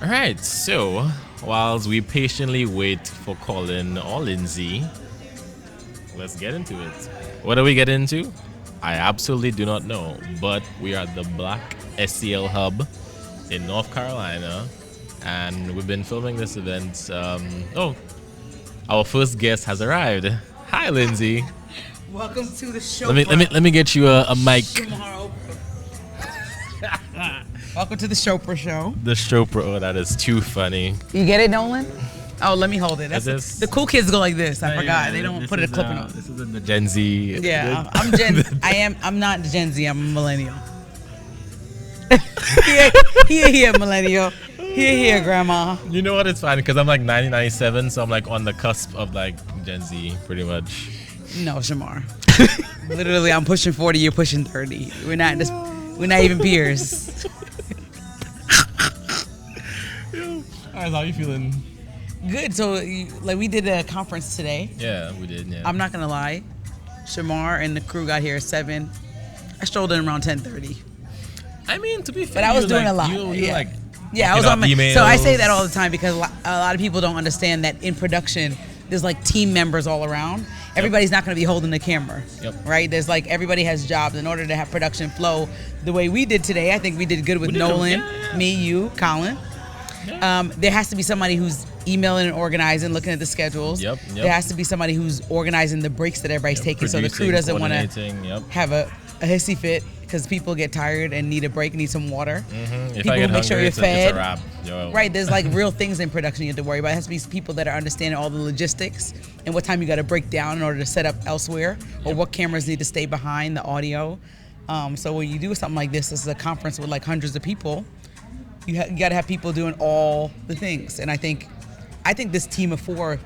All right, so whilst we patiently wait for Kolyn or Lindsey, let's get into it. What do we get into? I absolutely do not know, but we are at the Black SEL Hub in North Carolina, and we've been filming this event. Our first guest has arrived. Hi, Lindsey. Welcome to the show. Let me get you a mic. Welcome to the Chopra Show. The Chopra. Oh, that is too funny. You get it, Nolan? Oh, let me hold it. That's the cool kids go like this. I forgot. They don't put a clip on. This is in the Gen Z. Yeah, I'm Gen. I'm not Gen Z. I'm a millennial. Here, millennial. Here, grandma. You know what? It's fine because I'm like 1997, so I'm like on the cusp of like Gen Z, pretty much. No, Shamar. Literally, I'm pushing 40. You're pushing 30. We're not even peers. All right, how you feeling? Good. So, we did a conference today. Yeah, we did. Yeah. I'm not gonna lie. Shamar and the crew got here at 7. I strolled in around 10:30. I mean, to be fair, but I was doing like, a lot. I was on my emails. So I say that all the time because a lot of people don't understand that in production, there's like team members all around. Everybody's not going to be holding the camera, right? There's like everybody has jobs in order to have production flow the way we did today. I think we did good with Nolan, me, you, Kolyn. Yeah. There has to be somebody who's emailing and organizing, looking at the schedules. There has to be somebody who's organizing the breaks that everybody's taking, so the crew doesn't want to have a hissy fit because people get tired and need a break, need some water. Mm-hmm. People make sure you're fed. It's a wrap. Right, there's like real things in production you have to worry about. It has to be people that are understanding all the logistics and what time you got to break down in order to set up elsewhere, or what cameras need to stay behind the audio. So when you do something like this is a conference with like hundreds of people, you got to have people doing all the things. And I think this team of 4.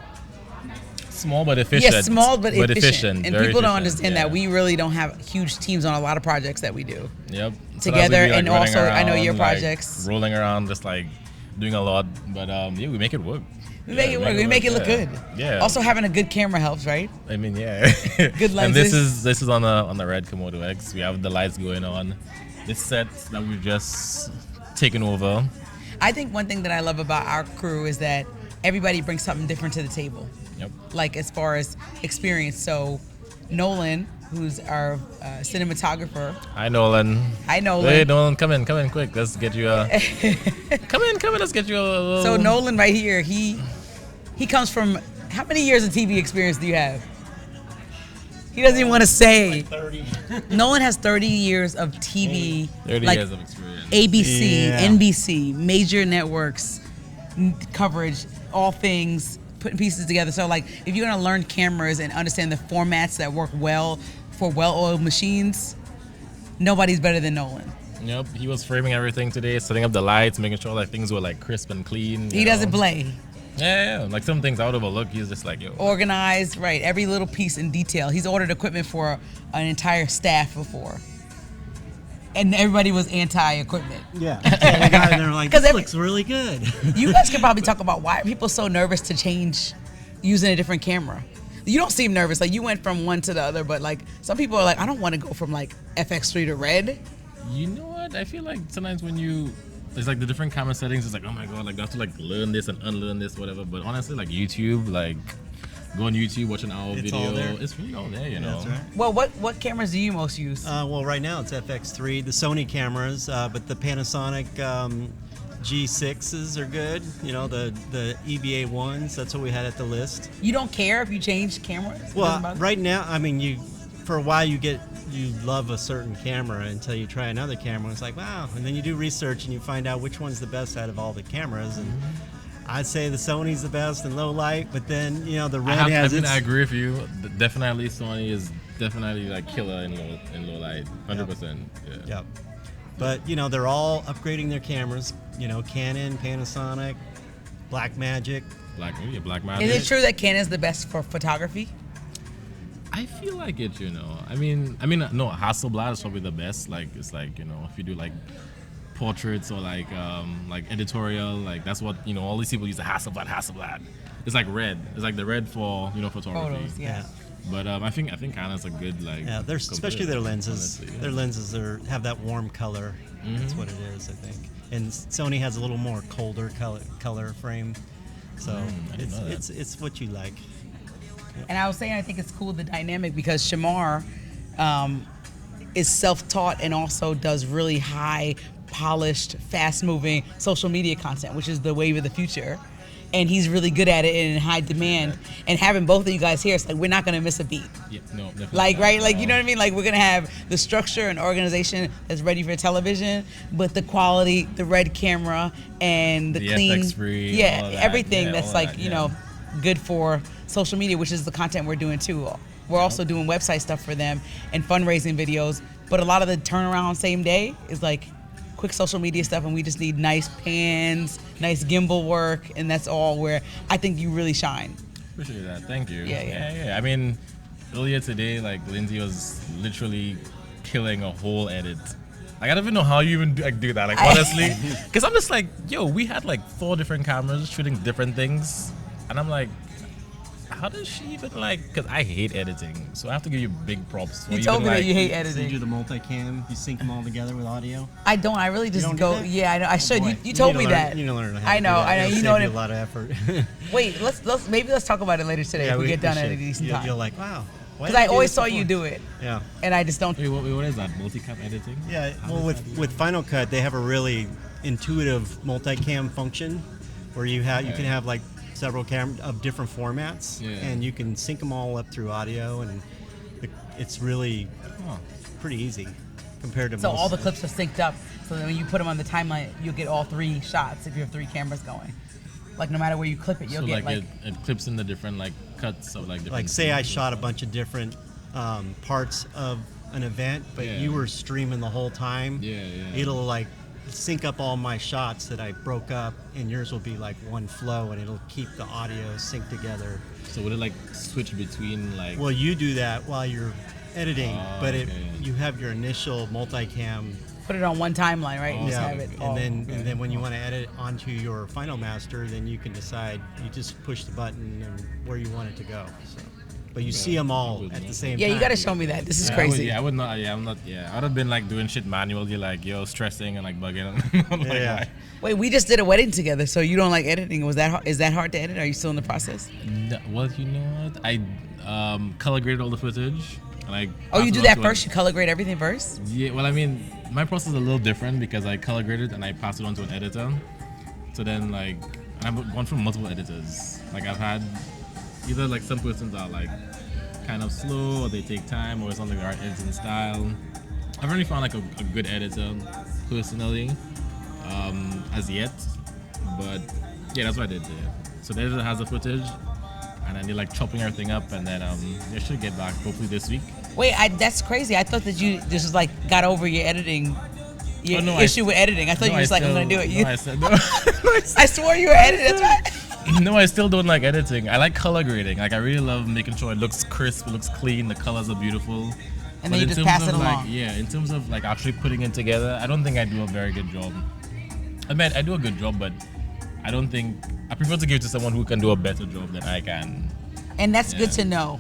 Small but efficient. Yes, small but efficient. And people don't understand that we really don't have huge teams on a lot of projects that we do. Yep. Together, so and also around, I know your like, projects. Rolling around, just like doing a lot, but we make it work. We make it work. We make it look good. Yeah. Also, having a good camera helps, right? I mean, yeah. Good lenses. And this is on the red Komodo X. We have the lights going on. This set that we've just taken over. I think one thing that I love about our crew is that everybody brings something different to the table. Yep. Like as far as experience. So Nolan, who's our cinematographer. Hi, Nolan. Hi, Nolan. Hey, Nolan, come in quick. Let's get you a... come in, let's get you a little... So Nolan right here, he comes from... How many years of TV experience do you have? He doesn't even want to say. Like 30. Nolan has 30 years of TV. 30 like years of experience. ABC, NBC, major networks, coverage, all things, putting pieces together. So like, if you're gonna learn cameras and understand the formats that work well for well-oiled machines, nobody's better than Nolan. Yep, he was framing everything today, setting up the lights, making sure like things were like crisp and clean. He doesn't play. Yeah, like some things I would overlook. He's just like, yo. Organized, right? Every little piece in detail. He's ordered equipment for an entire staff before, and everybody was anti-equipment. Yeah, they got in there like, this looks really good. You guys could probably talk about why are people so nervous to change using a different camera. You don't seem nervous. Like you went from one to the other, but like some people are like, I don't want to go from like FX3 to Red. You know what? I feel like sometimes when it's like the different camera settings, it's like, oh my god, like I have to like learn this and unlearn this, whatever. But honestly, like YouTube, like go on YouTube, watch an hour video. It's really all there, you know. That's right. Well, what cameras do you most use? Well, right now it's FX3, the Sony cameras, but the Panasonic G6s are good. You know, the EVA ones. That's what we had at the list. You don't care if you change cameras? Well, right now, I mean, for a while you love a certain camera until you try another camera. It's like, wow, and then you do research and you find out which one's the best out of all the cameras. And I'd say the Sony's the best in low light, but then the Red I agree with you. Definitely, Sony is definitely like killer in low light, 100%. Yeah. Yep. But they're all upgrading their cameras. Canon, Panasonic, Blackmagic. Blackmagic. Is it true that Canon's the best for photography? I feel like it, I mean, no, Hasselblad is probably the best. Like, it's like, if you do like portraits or like editorial, like that's what, all these people use the Hasselblad. It's like red. It's like the red for, photography. Photos, yeah. But I think Canon's a good like. Yeah, especially their lenses. Honestly, yeah. Their lenses have that warm color. That's what it is, I think. and Sony has a little more colder color frame. So it's what you like. And I was saying, I think it's cool, the dynamic, because Shamar is self-taught and also does really high, polished, fast-moving social media content, which is the wave of the future. And he's really good at it and in high demand. And having both of you guys here, it's like we're not gonna miss a beat. Yeah, no, definitely. Like, right? Like, you know what I mean? Like, we're gonna have the structure and organization that's ready for television, but the quality, the red camera, and the clean, FX-free, all of that. everything that's like, you know, good for social media, which is the content we're doing too. We're also doing website stuff for them and fundraising videos, but a lot of the turnaround same day is like quick social media stuff, and we just need nice pans, nice gimbal work, and that's all where I think you really shine. Appreciate that. Thank you. Yeah. I mean, earlier today, like, Lindsey was literally killing a whole edit. Like, I don't even know how you even do that, like, honestly. Because I'm just like, yo, we had like 4 different cameras shooting different things, and I'm like, how does she even, like, because I hate editing, so I have to give you big props for You told me that you hate editing. So you do the multicam, you sync them all together with audio? I don't. I really just don't do go. that? Yeah, I know. I should. Boy, You told me need to learn- that. You need to learn how I to know. do that. I know. It'll You save know what? you a lot of effort. Wait. Let's talk about it later today. if we get done at a decent time. You're like, wow. Because I always saw you do it, Yeah. and I just don't. Wait, what is that? Multicam editing? Yeah, well, with Final Cut, they have a really intuitive multicam function where you can have like several cameras of different formats, and you can sync them all up through audio, and it's really pretty easy compared to So most. all the clips are synced up, so that when you put them on the timeline, you'll get all 3 shots if you have 3 cameras going. Like, no matter where you clip it, you'll get like it clips in the different like cuts of like different. Like, say I shot a bunch of different parts of an event, but you were streaming the whole time. It'll like sync up all my shots that I broke up, and yours will be like one flow, and it'll keep the audio synced together. So would it like switch between like? Well, you do that while you're editing, but you have your initial multicam. put it on one timeline, right? And just have it all. And then when you want to edit onto your final master, then you can decide. You just push the button and where you want it to go. So, but you see them all at the same time. Yeah, you got to show me that. This is crazy. I would not. Yeah, I'm not. Yeah, I'd have been like doing shit manually, like stressing and like bugging. I'm like, Wait, we just did a wedding together, so you don't like editing? Is that hard to edit? Are you still in the process? No, well, you know what? I color graded all the footage. And you do that first? You color grade everything first? Yeah, well, I mean, my process is a little different because I color graded and I pass it on to an editor. So then, like, I've gone through multiple editors. Like, I've had either, like, some persons are, like, kind of slow or they take time or something like our editing style. I've really found, like, a good editor, personally, as yet. But, yeah, that's what I did there. So the editor has the footage. And then they're like chopping everything up, and then they should get back hopefully this week. Wait, that's crazy. I thought that you just like got over your editing, issue with editing. I thought you were just like, I'm gonna do it. I swore you were editing. That's right. No, I still don't like editing. I like color grading. Like, I really love making sure it looks crisp, it looks clean, the colors are beautiful. And then you just pass it along. In terms of like actually putting it together, I don't think I do a very good job. I mean, I do a good job, but I don't think I prefer to give it to someone who can do a better job than I can. And that's good to know.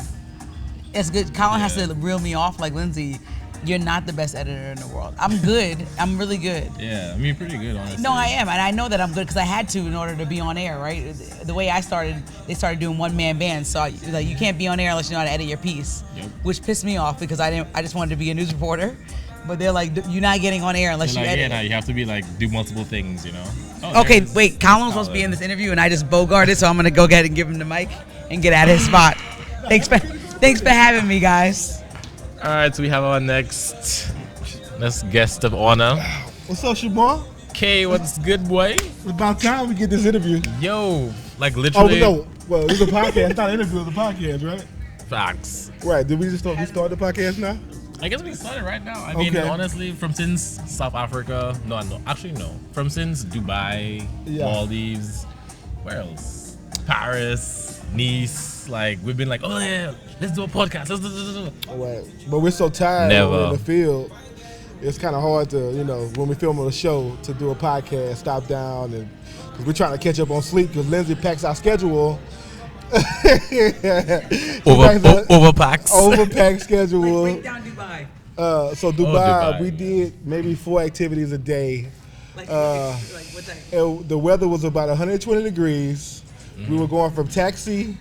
It's good. Kolyn has to reel me off like, Lindsey, you're not the best editor in the world. I'm good. I'm really good. Yeah, I mean, pretty good, honestly. No, I am. And I know that I'm good because I had to in order to be on air, right? The way I started, they started doing one-man bands. So like, you can't be on air unless you know how to edit your piece, which pissed me off because I just wanted to be a news reporter. But they're like, you're not getting on air unless you edit. Yeah, no, you have to be like, do multiple things, you know? Okay, wait, Kolyn was supposed to be in this interview and I just bogarted, so I'm going to go ahead and give him the mic and get out of his spot. Thanks for having me, guys. All right, so we have our next guest of honor. What's up, Shamar? K, what's good, boy? It's about time we get this interview. Yo, like literally. Oh, no. Well, it's a podcast. It's not an interview, it's a podcast, right? Facts. Right. Did we start the podcast now? I guess we started right now. I mean, honestly, from since South Africa, no, from since Dubai, Maldives, where else? Paris, Nice. Like, we've been like, oh yeah, let's do a podcast. Right. But we're so tired in the field. It's kind of hard to, when we film on a show, to do a podcast, stop down, and because we're trying to catch up on sleep because Lindsey packs our schedule. Overpacked schedule. Break down Dubai. So Dubai, we did maybe 4 activities a day. What time? The weather was about 120 degrees. Mm-hmm. We were going from taxi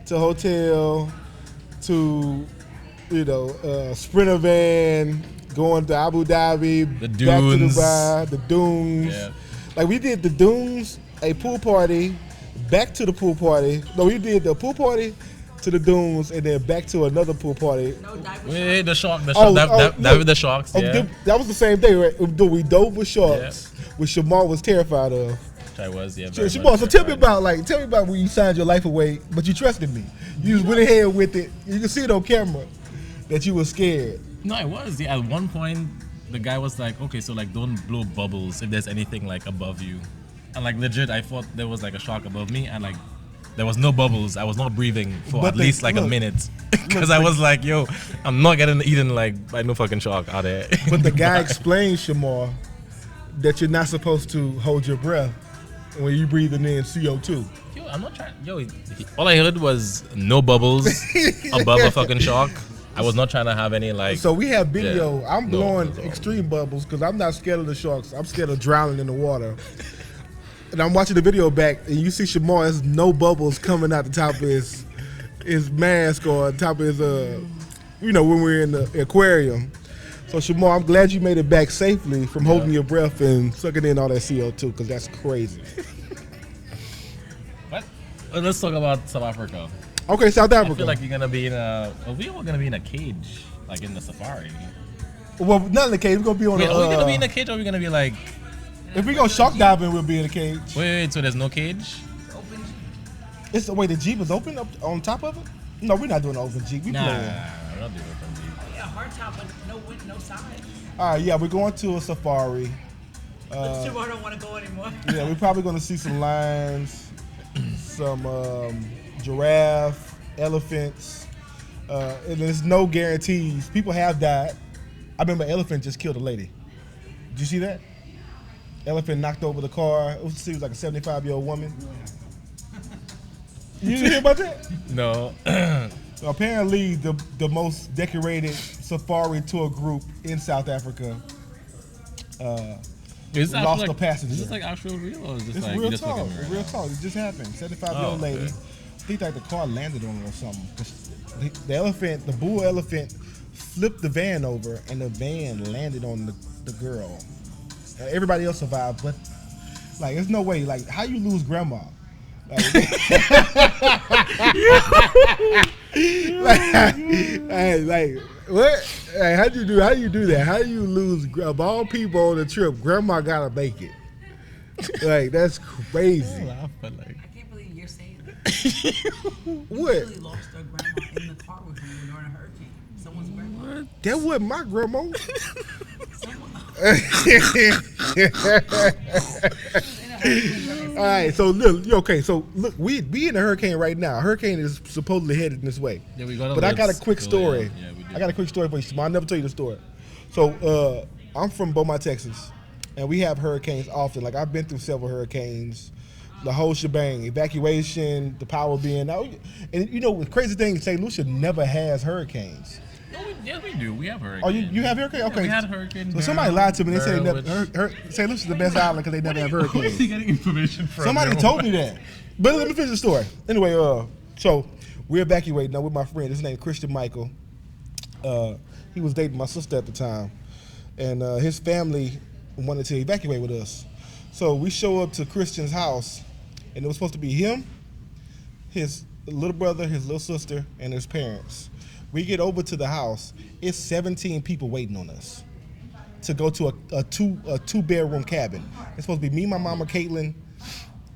to hotel to, Sprinter van, going to Abu Dhabi, the back dunes. to Dubai, the dunes. Yeah. Like we did the dunes, a pool party, back to the pool party. No, we did the pool party to the dunes and then back to another pool party. No dive with Wait, the shark. The Oh, shark. no. With the sharks. Yeah. That was the same day, right? We dove with sharks, which Shamar was terrified of. I was, yeah. Shamar, so tell me about when you signed your life away, but you trusted me. You just went ahead with it. You can see it on camera that you were scared. No, I was. Yeah, at one point, the guy was like, "Okay, so like, don't blow bubbles if there's anything like above you." And like legit, I thought there was like a shark above me, and like there was no bubbles. I was not breathing for at least like a minute because I was like, "Yo, I'm not getting eaten like by no fucking shark out there." But the guy explained, Shamar, that you're not supposed to hold your breath when you're breathing in CO2. Yo, I'm not trying. Yo, all I heard was no bubbles above a fucking shark. I was not trying to have any like. So we have video. Yeah, I'm blowing extreme bubbles because I'm not scared of the sharks. I'm scared of drowning in the water. And I'm watching the video back, and you see Shamar, there's no bubbles coming out the top of his mask or top of his when we're in the aquarium. So Shamar, I'm glad you made it back safely from holding your breath and sucking in all that CO2 because that's crazy. What? Well, let's talk about South Africa. Okay, South Africa. I feel like you're gonna be in a. Are we all gonna be in a cage, like in the safari? Well, not in the cage. We're gonna be on. Wait, are we gonna be in a cage, or are we gonna be like? If we go shark diving, we'll be in a cage. Wait. So there's no cage? Open. It's the way the Jeep is open up on top of it. No, we're not doing an open Jeep. We're Nah, playing. we're not doing open Jeep. Yeah, hard top, but no side. All right, yeah, we're going to a safari. But Shamar don't want to go anymore. Yeah, we're probably gonna see some lions, some giraffe, elephants, and there's no guarantees. People have died. I remember an elephant just killed a lady. Did you see that? Elephant knocked over the car. It was like a 75-year-old woman. You didn't hear about that? No. Apparently, the most decorated safari tour group in South Africa lost a passenger. Is this like actual real, or is this It's like real just talk. looking right Real now? talk. It just happened. 75-year-old lady. Okay. I think like the car landed on her or something. The elephant, the bull elephant, flipped the van over, and the van landed on the girl. Everybody else survived, but like, there's no way. Like, how you lose grandma? Like, what? Hey, how do you do that? How do you lose of all people on the trip? Grandma gotta make it. Like, that's crazy. Laugh, but like, I can't believe you're saying that. What? You really lost their grandma in the car with you during a hurricane. Someone's grandma. That wasn't my grandma. All right, so look, we in a hurricane right now. A hurricane is supposedly headed this way. yeah, we got. But I got a quick story. Yeah, we did. I got a quick story for you, Simon. I'll never tell you the story. So I'm from Beaumont, Texas, and we have hurricanes often. Like, I've been through several hurricanes, the whole shebang, evacuation, the power being out. And the crazy thing is St. Lucia never has hurricanes. No, yes, we do. We have hurricanes. Oh, you have hurricanes? Okay. Yeah, we had hurricanes. So somebody lied to me. They said they never. St. Lucia's the best island because they never have hurricanes. Where is he getting information from? Somebody told me that. But let me finish the story. Anyway, so we're evacuating now with my friend. His name is Christian Michael. He was dating my sister at the time. And his family wanted to evacuate with us. So we show up to Christian's house, and it was supposed to be him, his little brother, his little sister, and his parents. We get over to the house. It's 17 people waiting on us to go to a two-bedroom cabin. It's supposed to be me, my mama, Caitlin,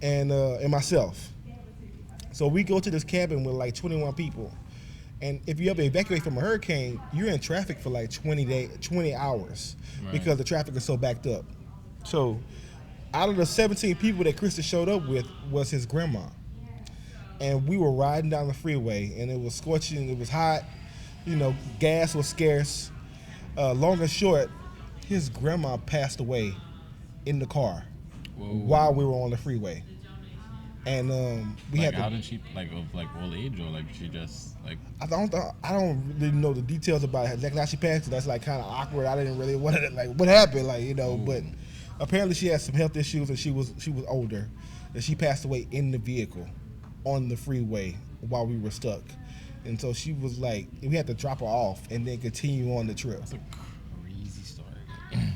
and myself. So we go to this cabin with like 21 people. And if you ever evacuate from a hurricane, you're in traffic for like 20 hours because the traffic is so backed up. So out of the 17 people that Krista showed up with was his grandma. And we were riding down the freeway, and it was scorching, it was hot, gas was scarce. Long and short, his grandma passed away in the car while we were on the freeway. And we had to. How did she of old age, or she just like? I don't really know the details about exactly how she passed. That's like kind of awkward. I didn't really what happened, but apparently she had some health issues, and she was older, and she passed away in the vehicle on the freeway while we were stuck. And so she was like, we had to drop her off and then continue on the trip. That's a crazy story.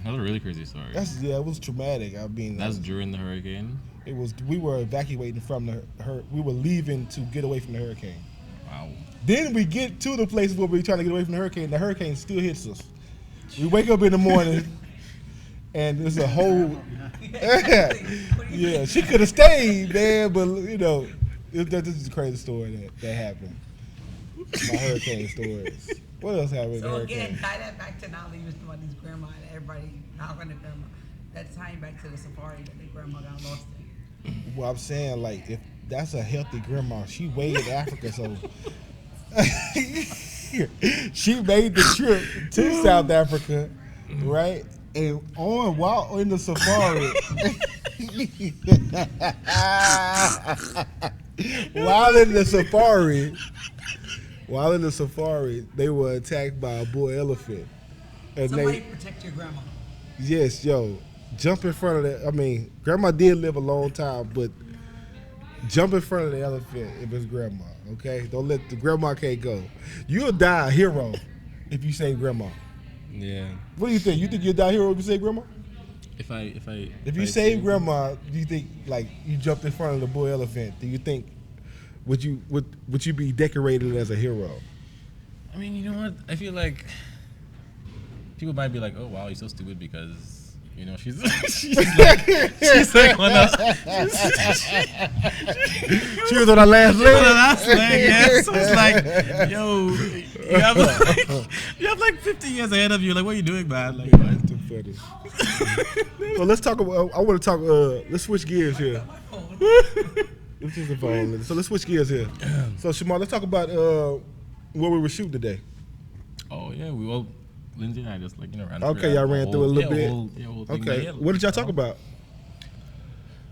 That's a really crazy story. It was traumatic. I mean, that's during the hurricane. It was. We were evacuating from we were leaving to get away from the hurricane. Wow. Then we get to the places where we're trying to get away from the hurricane. The hurricane still hits us. We wake up in the morning, and there's a whole. Yeah, she could have stayed, man, but this is a crazy story that happened. My hurricane stories. What else happened? So again, tie that back to Nolly was about his grandma and everybody not running grandma. That's tying back to the safari that the grandma got lost in. Well, I'm saying, like, if that's a healthy grandma, she way in Africa, so she made the trip to South Africa, right? And while in the safari, while in the safari, they were attacked by a bull elephant. And somebody protect your grandma. Yes, jump in front of that. I mean, grandma did live a long time, but jump in front of the elephant if it's grandma, okay? Don't let the grandma can't go. You'll die a hero if you save grandma. Yeah. What do you think? You think you'll die a hero if you save grandma? If you save grandma, do you think, like, you jumped in front of the bull elephant, do you think would you be decorated as a hero? I mean, you know what? I feel like people might be like, "Oh wow, you're so stupid," because she's like one of she was on her last leg. Yeah. So it's like, yo, you have like 50 years ahead of you. Like, what are you doing, man? Like, what? Too funny. So let's talk about. I want to talk. Let's switch gears here. This is the phone. So let's switch gears here. So Shamar, let's talk about what we were shooting today. Oh yeah, Lindsey and I just ran. Okay, y'all ran through a little bit. Okay, what did y'all talk about?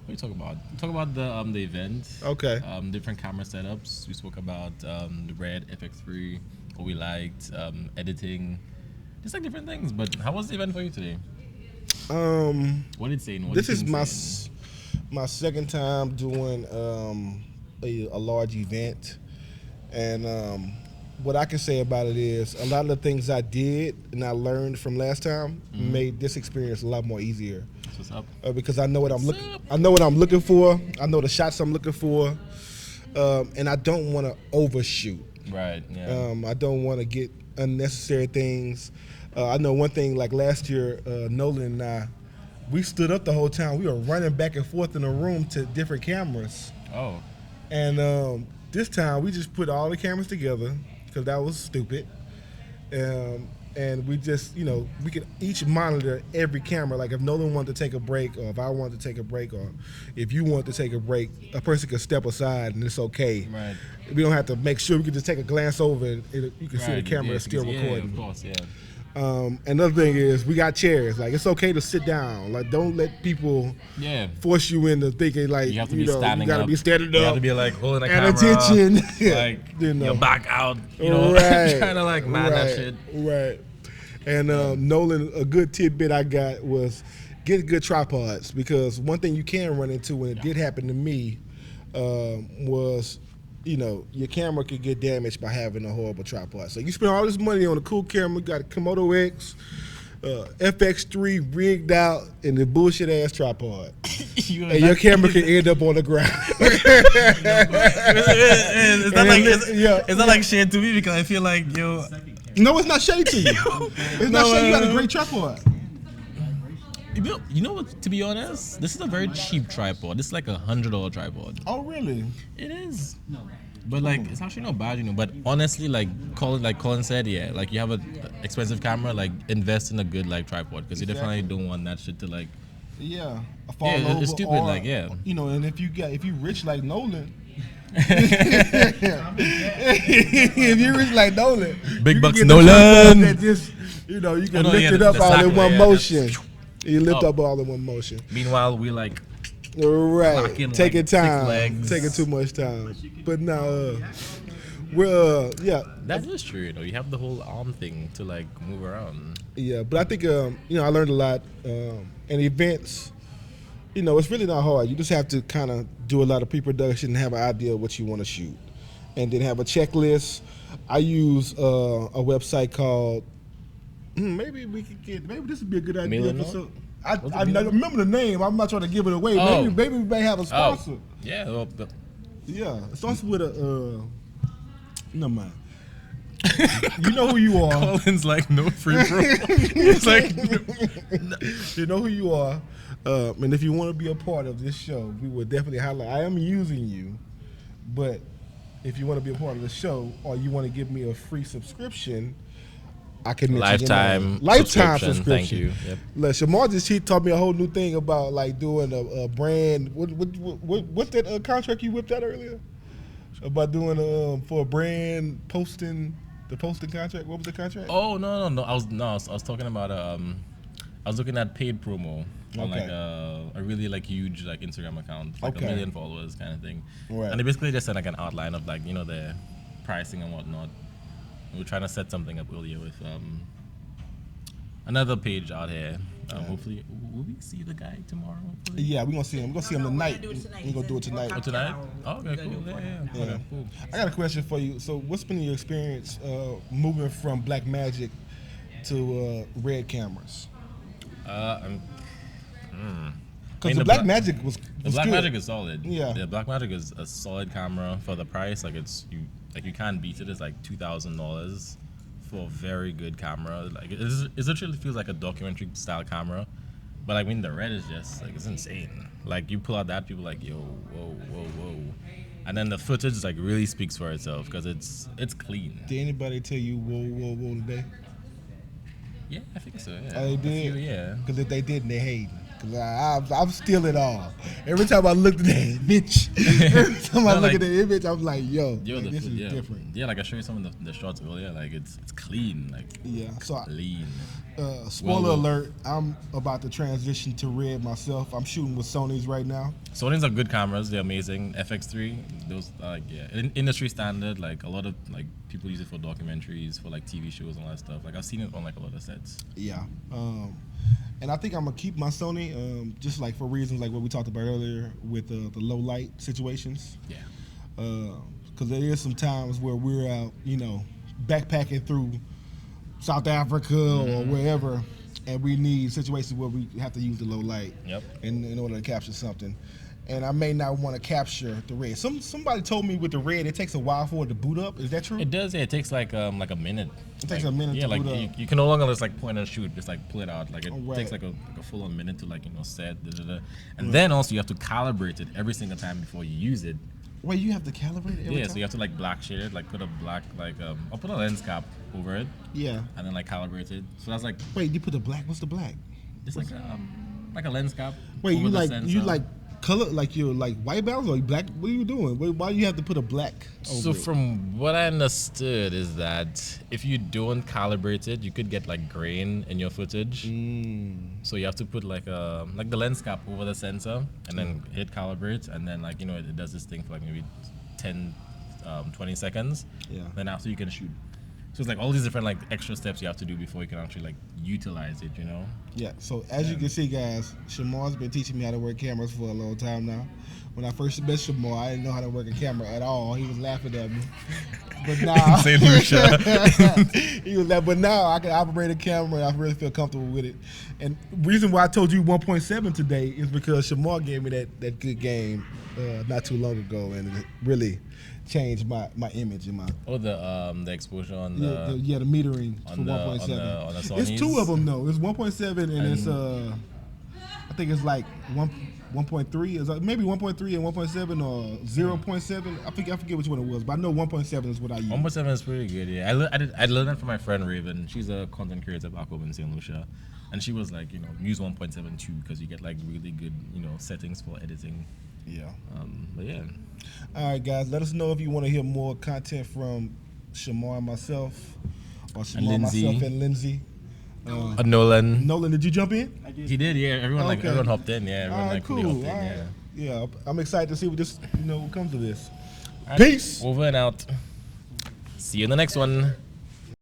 What do you talk about? We talk about the event. Okay. Different camera setups. We spoke about the Red FX3, what we liked, editing, just like different things. But how was the event for you today? What did it say? This is my second time doing a large event, and what I can say about it is a lot of the things I did and I learned from last time made this experience a lot more easier. What's up? Because I know what I'm looking for. I know the shots I'm looking for, and I don't want to overshoot. Right. Yeah. I don't want to get unnecessary things. I know one thing. Like last year, Nolan and I, we stood up the whole time. We were running back and forth in the room to different cameras. Oh. And this time we just put all the cameras together because that was stupid. And we just, we could each monitor every camera. Like if Nolan wanted to take a break, or if I wanted to take a break, or if you want to take a break, a person could step aside and it's okay. Right. We don't have to make sure. We could just take a glance over and you can see the camera is still recording. Yeah, of course, yeah. Another thing is we got chairs. Like it's okay to sit down. Like don't let people force you into thinking like you have to be standing you gotta up. be standing up. You have to be like holding a camera. And attention. Like your back out. Right. Trying to like man that shit. Right. And Nolan, a good tidbit I got was get good tripods, because one thing you can run into when it did happen to me was your camera could get damaged by having a horrible tripod. So you spend all this money on a cool camera, got a Komodo X, FX3 rigged out, and the bullshit ass tripod. And your camera can end up on the ground. It's not like shade to me, because I feel like No, it's not shady to you. It's not shady. You got a great tripod. You know what? To be honest, this is a very cheap tripod. This is like $100 tripod. Oh, really? It is. But like, it's actually not bad, But honestly, like Kolyn said, yeah, like you have an expensive camera, like invest in a good like tripod, because you definitely don't want that shit to like. Yeah. Fall over. It's stupid, or, and if you rich like Nolan. If you're rich like Nolan, big bucks Nolan. That just, you can lift it up all in one motion. You lift up all in one motion. Meanwhile, we like taking time, taking too much time. But now, Well, yeah. That is true. You have the whole arm thing to like move around. Yeah, but I think I learned a lot. And events, it's really not hard. You just have to kind of do a lot of pre-production and have an idea of what you want to shoot, and then have a checklist. I use a website called. Maybe this would be a good idea. I remember the name. I'm not trying to give it away. Oh. Maybe we may have a sponsor. Oh. Yeah. Well, yeah. It starts with a. Never mind. You know who you are. Kolyn's like no free promo. He's like, no. You know who you are. And if you want to be a part of this show, we will definitely highlight. I am using you, but if you want to be a part of the show or you want to give me a free subscription, I can lifetime subscription. Thank you. Yep. Like Shamar he taught me a whole new thing about like doing a brand. What's that contract you whipped out earlier? About doing for a brand posting the posting contract. What was the contract? Oh no! I was talking about I was looking at paid promo on like a really like huge like Instagram account, like 1 million followers kind of thing. Right. And they basically just sent like an outline of like their pricing and whatnot. We were trying to set something up earlier with another page out here. Hopefully, will we see the guy tomorrow? Hopefully? Yeah, we're gonna see him. We're gonna see him tonight. We're gonna do it tonight. Oh, tonight? Oh, okay, cool. Yeah. Okay, cool. I got a question for you. So, what's been your experience moving from Black Magic to Red cameras? Because the Black Magic was the Black good. Magic is solid. Yeah, the Black Magic is a solid camera for the price. Like you can't beat it. It's like $2,000 for a very good camera. Like it literally feels like a documentary style camera. But like the red is just like it's insane. Like you pull out that, people are like, yo, whoa. And then the footage like really speaks for itself because it's clean. Did anybody tell you whoa today? Yeah, I think so. Yeah. Oh, they did. Yeah. Because if they didn't, they hate. Cause I'm still it all. Every time I look at that image, at the image, I'm like, yo this is different. Yeah, like I showed you some of the shots earlier. Like it's clean. Like clean. Spoiler alert! I'm about to transition to red myself. I'm shooting with Sony's right now. Sony's are good cameras. They're amazing. FX3, those industry standard. Like a lot of like people use it for documentaries, for like TV shows and all that stuff. Like I've seen it on like a lot of sets. Yeah. And I think I'm gonna keep my Sony, just like for reasons like what we talked about earlier with the low light situations. Yeah. Because there is some times where we're out, backpacking through South Africa or wherever, and we need situations where we have to use the low light. Yep. In order to capture something. And I may not want to capture the red. Somebody told me with the red, it takes a while for it to boot up. Is that true? It does. Yeah, it takes like a minute. It takes a minute. Yeah, to like boot up. you can no longer just like point and shoot. Just like pull it out. Like it takes like a full on minute to like set. And then also you have to calibrate it every single time before you use it. Wait, you have to calibrate it every time? So you have to like black shade it, like put a black I'll put a lens cap over it. Yeah. And then like calibrate it. So that's like. Wait, you put the black? What's the black? It's like a lens cap. Wait, you like color, like you're like white balance or black? What are you doing? Why do you have to put a black over So it? from what I understood is that if you don't calibrate it, you could get like grain in your footage. So you have to put like the lens cap over the sensor and then hit calibrate, and then like it does this thing for like maybe 10, 20 seconds. Yeah. Then after you can shoot. So it's like all these different like extra steps you have to do before you can actually like utilize it, Yeah. So as you can see, guys, Shamar's been teaching me how to work cameras for a long time now. When I first met Shamar, I didn't know how to work a camera at all. He was laughing at me. But now, St. Lucia. he was but now I can operate a camera and I really feel comfortable with it. And the reason why I told you 1.7 today is because Shamar gave me that good game not too long ago, and it really changed my image and my the exposure on the the metering for 1.7. It's two of them though. It's 1.7 and it's I think it's like 1.3 is maybe 1.3 and 1.7 or 0.7. I forget which one it was, but I know 1.7 is what I use. 1.7 is pretty good. Yeah, I learned that from my friend Raven. She's a content creator back home in St. Lucia, and she was like, use 1.7 too because you get like really good settings for editing. Yeah. But yeah. All right, guys. Let us know if you want to hear more content from Shamar and myself, or Shamar, myself, and Lindsey. Nolan. Nolan, did you jump in? I did. He did. Yeah. Everyone hopped in. Yeah. Everyone cool. hopped in. Yeah. I'm excited to see what this what comes of this. Right. Peace. Over and out. See you in the next one.